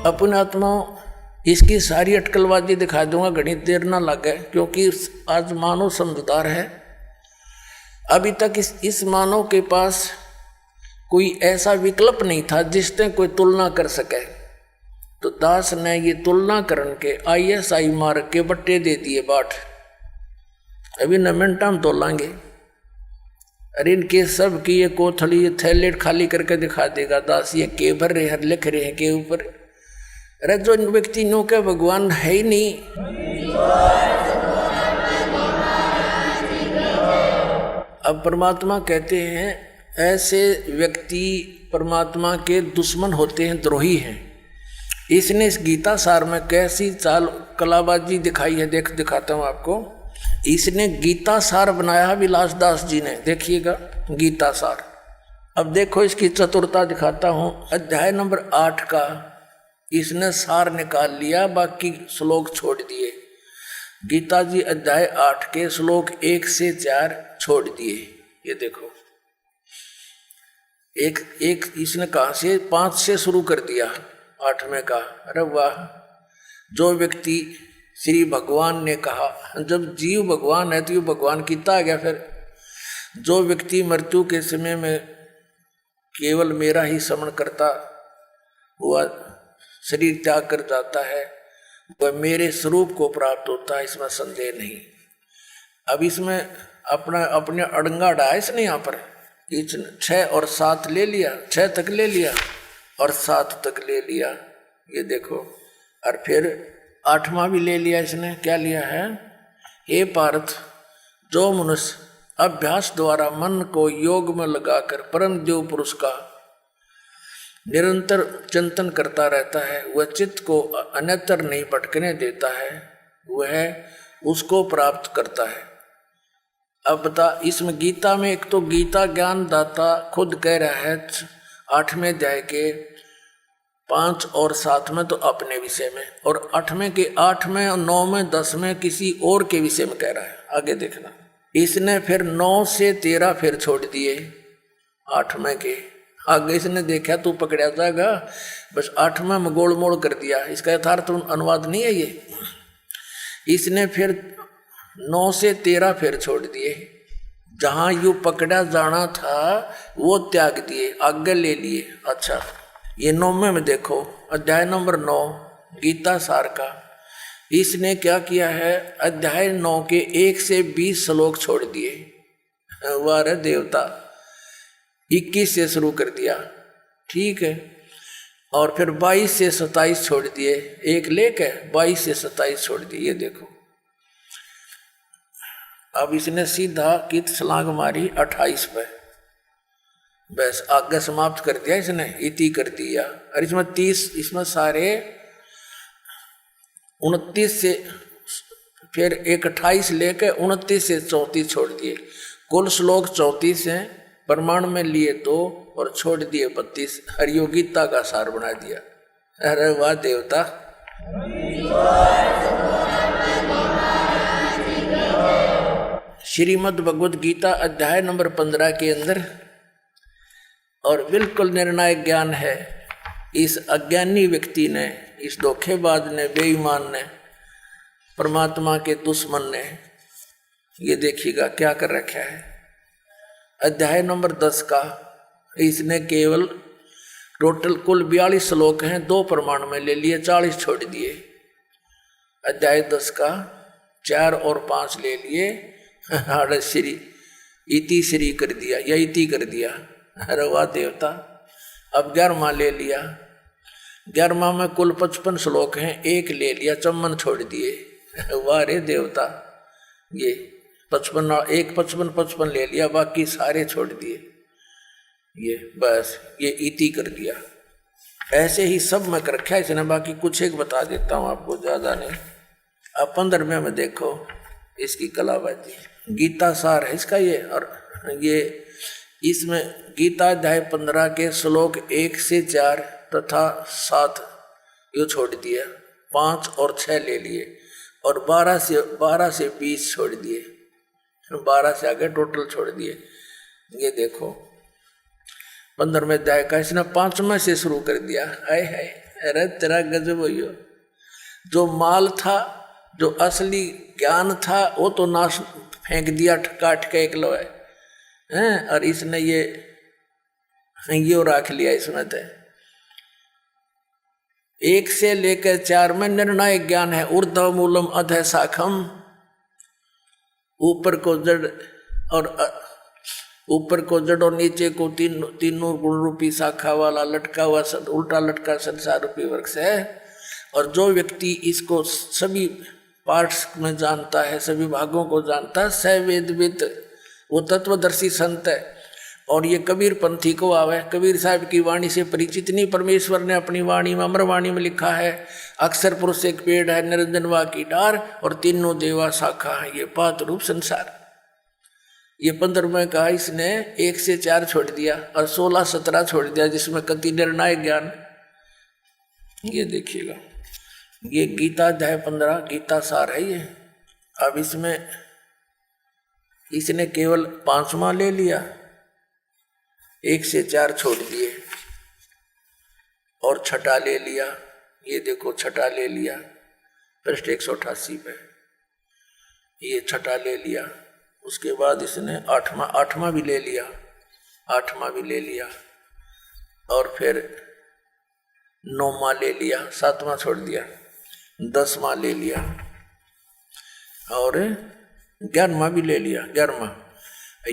अपने आत्माओं इसकी सारी अटकलबाजी दिखा दूंगा, घनी देर ना लगे, क्योंकि आज मानव समझदार है। अभी तक इस मानव के पास कोई ऐसा विकल्प नहीं था जिससे कोई तुलना कर सके। तो दास ने ये तुलना करन के ISI मार के बट्टे दे दिए बाट। अभी न मिनट हम तोलांगे। अरे इनके सब की ये कोथली थैलेट खाली करके दिखा देगा दास, ये के भर रहे हैं, लिख रहे हैं के ऊपर। अरे जो व्यक्ति नो के भगवान है ही नहीं, अब परमात्मा कहते हैं ऐसे व्यक्ति परमात्मा के दुश्मन होते हैं, द्रोही हैं। इसने इस गीता सार में कैसी चाल कलाबाजी दिखाई है, दिखाता हूं आपको। इसने गीता सार बनाया विलास दास जी ने, देखिएगा गीता सार। अब देखो इसकी चतुरता दिखाता हूं। अध्याय नंबर 8 का इसने सार निकाल लिया, बाकी श्लोक छोड़ दिए। गीता जी अध्याय 8 के श्लोक 1 से 4 छोड़ दिए। ये देखो एक इसने कहा से 5 से शुरू कर दिया 8वें का। अरे वाह, जो व्यक्ति श्री भगवान ने कहा, जब जीव भगवान है तो ये भगवान कितना आ गया। फिर जो व्यक्ति मृत्यु के समय में केवल मेरा ही स्मरण करता हुआ शरीर त्याग कर जाता है, वह मेरे स्वरूप को प्राप्त होता है, इसमें संदेह नहीं। अब इसमें अपने अड़ंगा डाया इसने यहाँ पर 6 और 7 ले लिया, 6 तक ले लिया और 7 तक ले लिया। ये देखो, और फिर 8वां भी ले लिया इसने। क्या लिया है? हे पार्थ, जो मनुष्य अभ्यास द्वारा मन को योग में लगाकर परम देव पुरुष का निरंतर चिंतन करता रहता है, वह चित्त को अन्यत्र नहीं भटकने देता है, वह उसको प्राप्त करता है। अब बता, इसमें गीता में एक तो गीता ज्ञान दाता खुद कह रहा है 8वें अध्याय के 5 और 7 में तो अपने विषय में, और 8वें के 8वें और 9वें 10वें किसी और के विषय में कह रहा है। आगे देखना, इसने फिर 9 से 13 फिर छोड़ दिए 8वें के। आगे इसने देखा तू पकड़ा जाएगा, बस 8वें में गोल मोड़ कर दिया। इसका यथार्थ अनुवाद नहीं है ये। इसने फिर 9 से 13 फिर छोड़ दिए। जहां यू पकड़ा जाना था वो त्याग दिए, आगे ले लिए। अच्छा, ये 9वें में देखो, अध्याय नंबर 9 गीता सार का। इसने क्या किया है? अध्याय 9 के 1 से 20 श्लोक छोड़ दिए। वाह देवता, 21 से शुरू कर दिया, ठीक है। और फिर 22 से 27 छोड़ दिए, एक लेके 22 से 27 छोड़ दिए। ये देखो, अब इसने सीधा कित छलांग मारी 28 पे, बस आगे समाप्त कर दिया इसने, इति कर दिया। और इसमें 30, इसमें सारे 29 से फिर एक 28 लेके 29 से 34 छोड़ दिए। कुल श्लोक 34 हैं, प्रमाण में लिए 2 और छोड़ दिए 32। हरियोगीता का सार बना दिया। अरे वाह देवता, श्रीमद् भगवद गीता अध्याय नंबर 15 के अंदर, और बिल्कुल निर्णायक ज्ञान है। इस अज्ञानी व्यक्ति ने, इस धोखेबाज ने, बेईमान ने, परमात्मा के दुश्मन ने, ये देखिएगा क्या कर रखा है। अध्याय नंबर 10 का इसने केवल टोटल कुल 42 श्लोक हैं, 2 प्रमाण में ले लिए, 40 छोड़ दिए। अध्याय 10 का 4 और 5 ले लिए, श्री इति श्री कर दिया या इति कर दिया। अरे वाह देवता, अब 11वां ले लिया। 11वां में कुल 55 श्लोक हैं, 1 ले लिया, 54 छोड़ दिए। वाह रे देवता, ये 55 ले लिया, बाकी सारे छोड़ दिए। ये बस ये इति कर दिया। ऐसे ही सब में कर रखा है इसने। बाकी कुछ एक बता देता हूँ आपको, ज्यादा नहीं। अब 15वें में देखो इसकी कलाबाजी। गीता सार है इसका ये, और ये इसमें गीता अध्याय 15 के श्लोक 1 से 4 तथा 7 ये छोड़ दिया, 5 और 6 ले लिए, और 12 से 20 छोड़ दिए, 12 से आगे टोटल छोड़ दिए। ये देखो 15वें अध्याय का इसने 5वें से शुरू कर दिया। हाय हाय, अरे तेरा गजब भैया, जो माल था, जो असली ज्ञान था, वो तो नाश फेंक दिया काट के एक लोहे हैं, और इसने ये राख लिया इसमें। थे 1 से लेकर 4 में निर्णायक ज्ञान है। ऊर्ध्व मूलम अधः शाखम, ऊपर को जड़ और नीचे को तीनों गुण रूपी शाखा वाला लटका हुआ उल्टा लटका संसार रूपी वृक्ष है। और जो व्यक्ति इसको सभी पार्ट्स में जानता है, सभी भागों को जानता है, स वेदविद, वो तत्वदर्शी संत है। और ये कबीर पंथी को आवे, कबीर साहब की वाणी से परिचित नहीं। परमेश्वर ने अपनी वाणी में, अमरवाणी में लिखा है, अक्षर पुरुष एक पेड़ है, निरंजन वा की डार, और तीनों देवा शाखा है, ये पात रूप संसार। ये 15वें कहा इसने 1 से 4 छोड़ दिया और 16-17 छोड़ दिया, जिसमें कति निर्णायक ज्ञान। ये देखिएगा, ये गीता अध्याय 15 गीता सार है ये। अब इसमें इसने केवल 5वां ले लिया, 1 से 4 छोड़ दिए, और छठा ले लिया। ये देखो छठा ले लिया, पृष्ठ 188 पे ये छठा ले लिया। उसके बाद इसने 8वां भी ले लिया, 8वां भी ले लिया, और फिर 9वां ले लिया, 7वां छोड़ दिया, 10वां ले लिया, और 11वां भी ले लिया, 11वां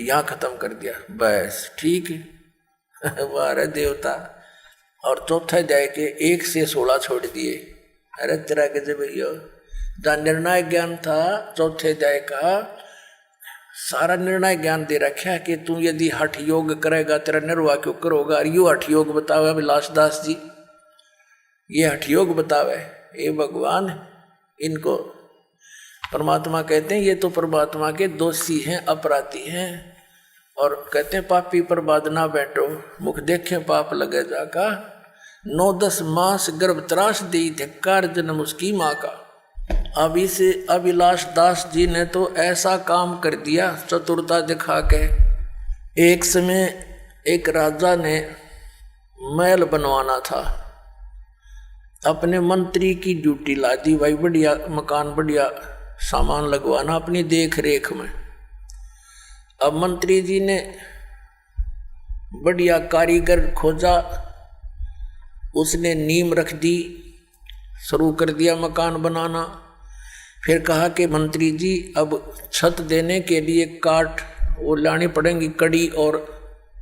यहाँ खत्म कर दिया। बस ठीक है। वाह रे देवता। और चौथा अध्याय के 1 से 16 छोड़ दिए। अरे तेरा गजब भैया, जहाँ निर्णय ज्ञान था चौथे अध्याय का, सारा निर्णय ज्ञान दे रखा है कि तू यदि हठ योग करेगा तेरा निर्वाह क्यों करोगा। और यू हठ योग बतावे विलास दास जी, ये हठ योग बतावे। ये भगवान, इनको परमात्मा कहते हैं। ये तो परमात्मा के दोषी हैं, अपराधी हैं, और कहते हैं पापी पर बाद ना बैठो, मुख देखे पाप लगे जाका। 9-10 मास गर्भ त्रास दी, धिक्कार जन्म उसकी माँ का। अब इस अभिलाष दास जी ने तो ऐसा काम कर दिया चतुरता दिखा के। एक समय एक राजा ने महल बनवाना था, अपने मंत्री की ड्यूटी ला दी, भाई बढ़िया मकान, बढ़िया सामान लगवाना अपनी देख रेख में। अब मंत्री जी ने बढ़िया कारीगर खोजा, उसने नींव रख दी, शुरू कर दिया मकान बनाना। फिर कहा कि मंत्री जी अब छत देने के लिए काठ वो लानी पड़ेंगी, कड़ी और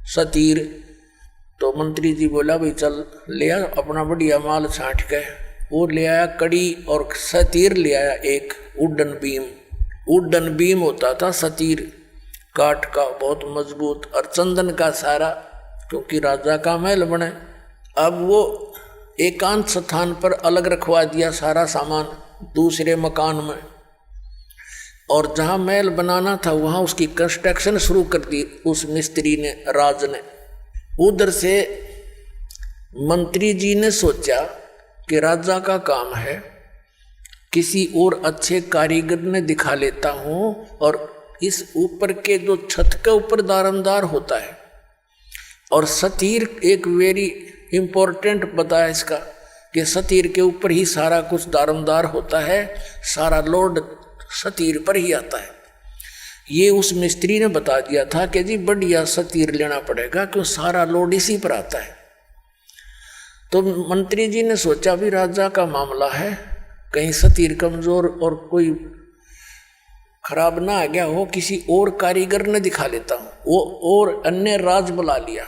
सतीर। तो मंत्री जी बोला भाई चल ले आ अपना बढ़िया माल छांट के। वो ले आया कड़ी और सतीर ले आया, एक वुडन बीम। वुडन बीम होता था सतीर, काठ का बहुत मजबूत, और चंदन का सारा, क्योंकि राजा का महल बने। अब वो एकांत स्थान पर अलग रखवा दिया सारा सामान दूसरे मकान में, और जहां महल बनाना था वहां उसकी कंस्ट्रक्शन शुरू कर दी उस मिस्त्री ने, राज ने। उधर से मंत्री जी ने सोचा कि राजा का काम है, किसी और अच्छे कारीगर ने दिखा लेता हूं, और इस ऊपर के जो छत के ऊपर दारमदार होता है, और सतीर एक वेरी इंपॉर्टेंट बताया इसका कि सतीर के ऊपर ही सारा कुछ दारमदार होता है, सारा लोड सतीर पर ही आता है। ये उस मिस्त्री ने बता दिया था कि जी बढ़िया सतीर लेना पड़ेगा, क्यों सारा लोड इसी पर आता है। तो मंत्री जी ने सोचा भी राजा का मामला है, कहीं सतीर कमजोर और कोई खराब ना आ गया हो, किसी और कारीगर ने दिखा लेता हूँ। वो और अन्य राज बुला लिया,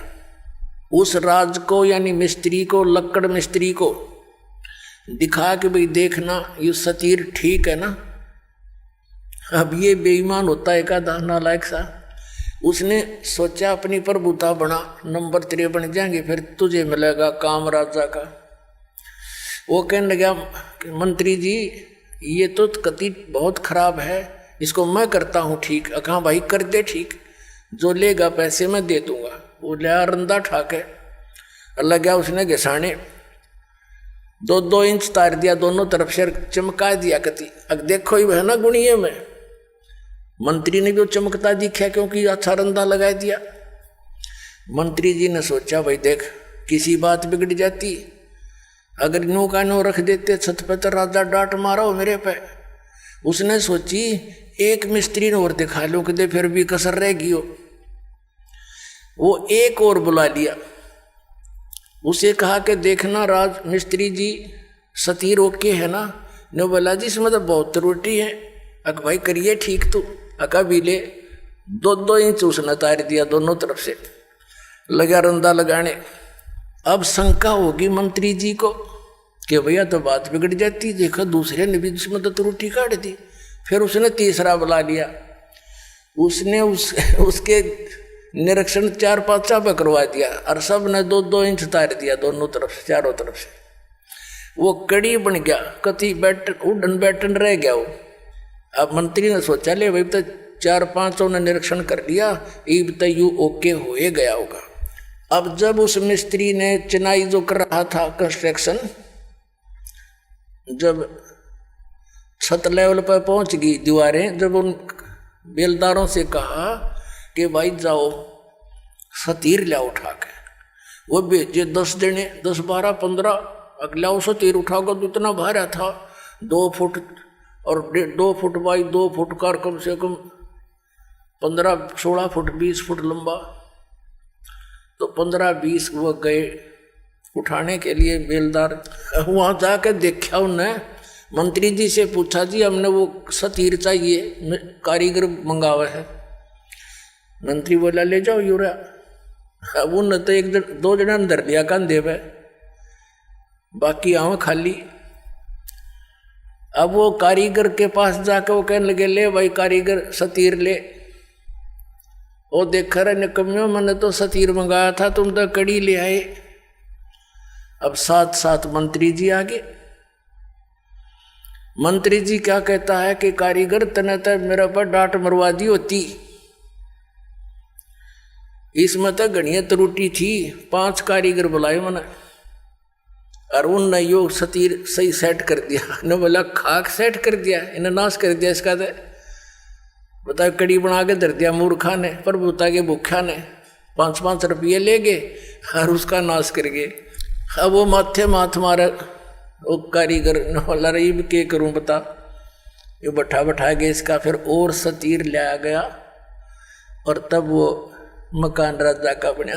उस राज को यानी मिस्त्री को, लक्कड़ मिस्त्री को दिखा कि भाई देखना ये सतीर ठीक है ना। अब ये बेईमान होता है का नालायक सा, उसने सोचा अपनी प्रभुता बना, नंबर 3 बन जाएंगे फिर तुझे मिलेगा काम राजा का। वो कहने लगा मंत्री जी ये तो कति बहुत खराब है, इसको मैं करता हूँ ठीक। कहाँ भाई कर दे ठीक, जो लेगा पैसे मैं दे दूंगा। वो लिया रंदा ठाके, लगा उसने घिसाने, 2-2 इंच तार दिया, दोनों तरफ से चमका दिया कति। अब देखो ही है ना गुणिये में, मंत्री ने भी चमकता दिखा क्योंकि अच्छा रंदा लगा दिया। मंत्री जी ने सोचा भाई देख किसी बात बिगड़ जाती, अगर नो का नो रख देते छत पे तो राजा डांट मारा हो मेरे पे। उसने सोची एक मिस्त्री ने और दिखा लो कि फिर भी कसर रहेगी हो। वो एक और बुला लिया, उसे कहा कि देखना राज मिस्त्री जी सतीर ओके है ना। ने बोला जी इसमें तो बहुत त्रुटि है। अक भाई करिए ठीक तो अका भी ले 2-2 इंच उसने तार दिया दोनों तरफ से, लगा रंदा लगाने। अब शंका होगी मंत्री जी को कि भैया तो बात बिगड़ जाती, देखो दूसरे ने भी इसमें तो त्रुटि काट दी। फिर उसने तीसरा बुला लिया, उसने उसके निरीक्षण 4-5 पे करवा दिया और सब ने 2-2 इंच तार दिया दोनों तरफ से, चारों तरफ से। वो कड़ी बन गया, कति उड़न बैठन रह गया वो। अब मंत्री ने सोचा ले भाई तो 4-5 ने निरीक्षण कर लिया, ईब तो यू ओके हो गया होगा। अब जब उस मिस्त्री ने चिनाई जो कर रहा था कंस्ट्रक्शन, जब छत लेवल पर पहुंच गई दीवारें, जब उन बेलदारों से कहा कि भाई जाओ सतीर लिया उठा के, वो भेजे 10 जने 10, 12, 15 अगला सतीर उठाकर तो इतना भारा था 2 फुट और 2 फुट बाई 2 फुट का, कम से कम 15-16 फुट 20 फुट लंबा। तो 15-20 वो गए उठाने के लिए बेलदार। वहाँ जाकर देखा उन्हें, मंत्री जी से पूछा जी हमने वो सतीर चाहिए, कारीगर मंगावा है। मंत्री बोला ले जाओ यूरा। अब उन तो 1-2 जने अंदर लिया कंधे पे, बाकी आवे खाली। अब वो कारीगर के पास जाकर वो कहने लगे ले भाई कारीगर सतीर ले। वो देख रहे निकम्यो मैंने तो सतीर मंगाया था, तुम तो कड़ी ले आए। अब साथ मंत्री जी आ गए। मंत्री जी क्या कहता है कि कारीगर तने तो मेरे पर डांट मरवा दी होती, इसमें तो गणिया त्रुटि थी। 5 कारीगर बुलाए मैंने और उनने यो सतीर सही सेट कर दिया। ने बोला खाक सेट कर दिया, इन्हें नाश कर दिया इसका। तो बता कड़ी बना के धर दिया मूर्खा ने, प्रभुता के भूखा ने 5-5 रुपये ले गए और उसका नाश कर गए। अब वो माथे माथ मारे वो कारीगर वाला रही भी क्या करूं बता, ये बैठा के इसका फिर और सतीर लाया गया और तब वो मकान राजा का बना।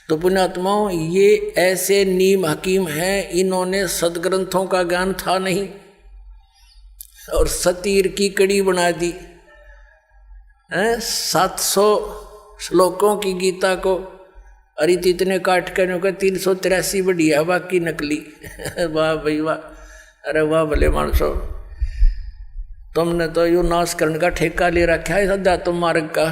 तो पुण्यात्माओं ये ऐसे नीम हकीम हैं, इन्होंने सदग्रंथों का ज्ञान था नहीं और सतीर की कड़ी बना दी। 700 श्लोकों की गीता को अरे इतने काट कर 383 बढ़िया बाकी नकली। वाह भाई वाह, अरे वाह भले मानसो, तुमने तो यू नाश करने का ठेका ले रखा है सदा तुम मार्ग का।